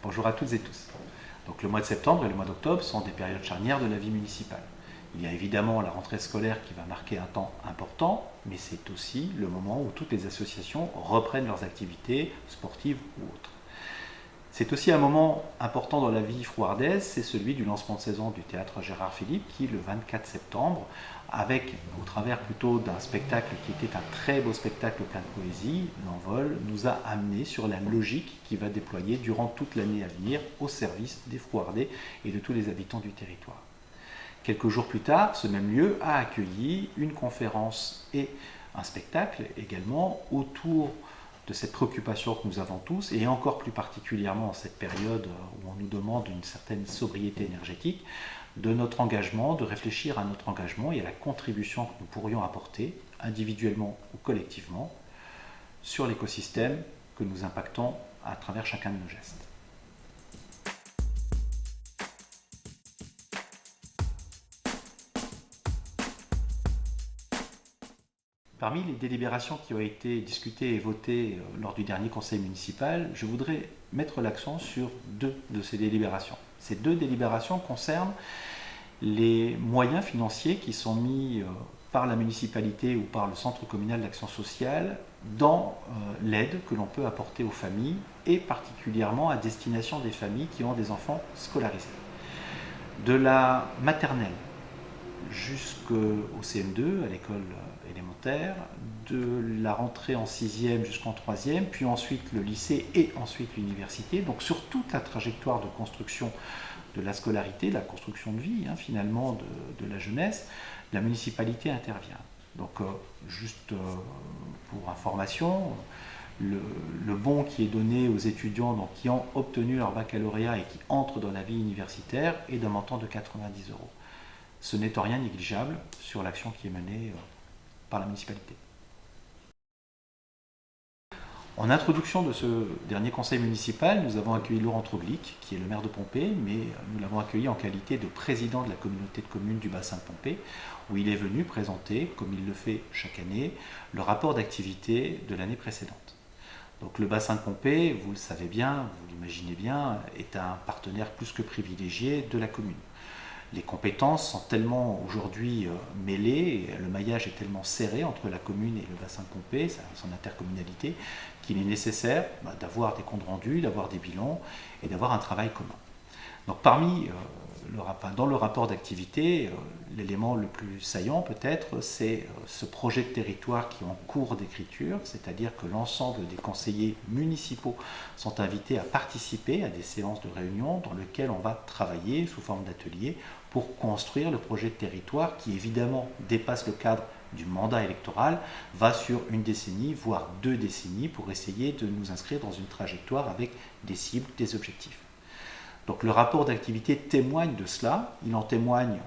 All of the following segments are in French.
Bonjour à toutes et tous. Donc le mois de septembre et le mois d'octobre sont des périodes charnières de la vie municipale. Il y a évidemment la rentrée scolaire qui va marquer un temps important, mais c'est aussi le moment où toutes les associations reprennent leurs activités sportives ou autres. C'est aussi un moment important dans la vie frouardaise, c'est celui du lancement de saison du théâtre Gérard Philipe qui, le 24 septembre, avec, au travers plutôt d'un spectacle qui était un très beau spectacle plein de poésie, l'Envol, nous a amené sur la logique qui va déployer durant toute l'année à venir au service des Frouardais et de tous les habitants du territoire. Quelques jours plus tard, ce même lieu a accueilli une conférence et un spectacle également autour de cette préoccupation que nous avons tous, et encore plus particulièrement en cette période où on nous demande une certaine sobriété énergétique, de notre engagement, de réfléchir à notre engagement et à la contribution que nous pourrions apporter, individuellement ou collectivement, sur l'écosystème que nous impactons à travers chacun de nos gestes. Parmi les délibérations qui ont été discutées et votées lors du dernier conseil municipal, je voudrais mettre l'accent sur deux de ces délibérations. Ces deux délibérations concernent les moyens financiers qui sont mis par la municipalité ou par le centre communal d'action sociale dans l'aide que l'on peut apporter aux familles et particulièrement à destination des familles qui ont des enfants scolarisés. De la maternelle jusqu'au CM2, à l'école élémentaire, de la rentrée en 6e jusqu'en 3e, puis ensuite le lycée et ensuite l'université, donc sur toute la trajectoire de construction de la scolarité, de la construction de vie finalement de la jeunesse, la municipalité intervient. Donc juste pour information, le bon qui est donné aux étudiants donc, qui ont obtenu leur baccalauréat et qui entrent dans la vie universitaire est d'un montant de 90 euros. Ce n'est en rien négligeable sur l'action qui est menée par la municipalité. En introduction de ce dernier conseil municipal, nous avons accueilli Laurent Troglic, qui est le maire de Pompée, mais nous l'avons accueilli en qualité de président de la communauté de communes du bassin de Pompée, où il est venu présenter, comme il le fait chaque année, le rapport d'activité de l'année précédente. Donc le bassin de Pompée, vous le savez bien, vous l'imaginez bien, est un partenaire plus que privilégié de la commune. Les compétences sont tellement aujourd'hui mêlées, le maillage est tellement serré entre la commune et le bassin de Pompée, son intercommunalité, qu'il est nécessaire d'avoir des comptes rendus, d'avoir des bilans et d'avoir un travail commun. Donc dans le rapport d'activité, l'élément le plus saillant peut-être, c'est ce projet de territoire qui est en cours d'écriture, c'est-à-dire que l'ensemble des conseillers municipaux sont invités à participer à des séances de réunion dans lesquelles on va travailler sous forme d'ateliers pour construire le projet de territoire qui évidemment dépasse le cadre du mandat électoral, va sur une décennie, voire 2 décennies pour essayer de nous inscrire dans une trajectoire avec des cibles, des objectifs. Donc le rapport d'activité témoigne de cela, il en témoigne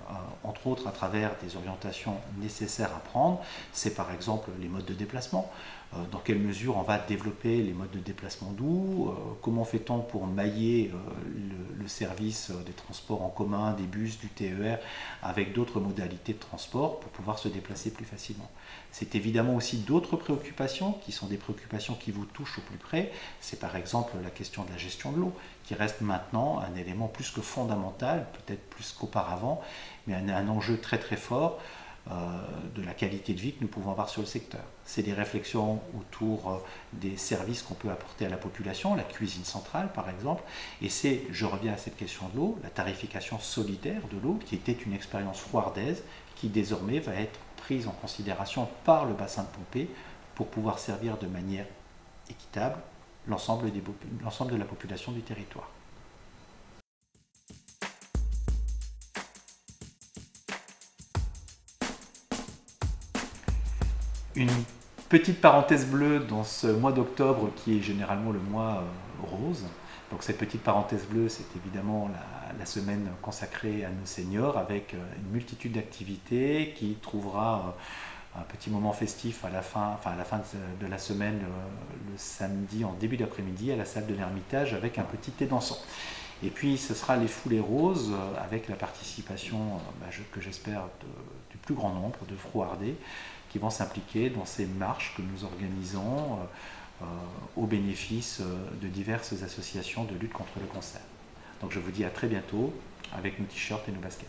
entre autres à travers des orientations nécessaires à prendre, c'est par exemple les modes de déplacement, dans quelle mesure on va développer les modes de déplacement doux, comment fait-on pour mailler le service des transports en commun, des bus, du TER, avec d'autres modalités de transport pour pouvoir se déplacer plus facilement. C'est évidemment aussi d'autres préoccupations qui sont des préoccupations qui vous touchent au plus près, c'est par exemple la question de la gestion de l'eau, qui reste maintenant un élément plus que fondamental, peut-être plus qu'auparavant, mais un enjeu très très fort de la qualité de vie que nous pouvons avoir sur le secteur. C'est des réflexions autour des services qu'on peut apporter à la population, la cuisine centrale par exemple, et c'est, je reviens à cette question de l'eau, la tarification solidaire de l'eau, qui était une expérience frouardaise, qui désormais va être prise en considération par le bassin de Pompée pour pouvoir servir de manière équitable l'ensemble de la population du territoire. Une petite parenthèse bleue dans ce mois d'octobre qui est généralement le mois rose. Donc cette petite parenthèse bleue, c'est évidemment la semaine consacrée à nos seniors avec une multitude d'activités qui trouvera un petit moment festif à la fin de la semaine, le samedi en début d'après-midi à la salle de l'Ermitage avec un petit thé dansant. Et puis ce sera les foulées roses avec la participation que j'espère du plus grand nombre de Frouardais qui vont s'impliquer dans ces marches que nous organisons au bénéfice de diverses associations de lutte contre le cancer. Donc je vous dis à très bientôt avec nos t-shirts et nos baskets.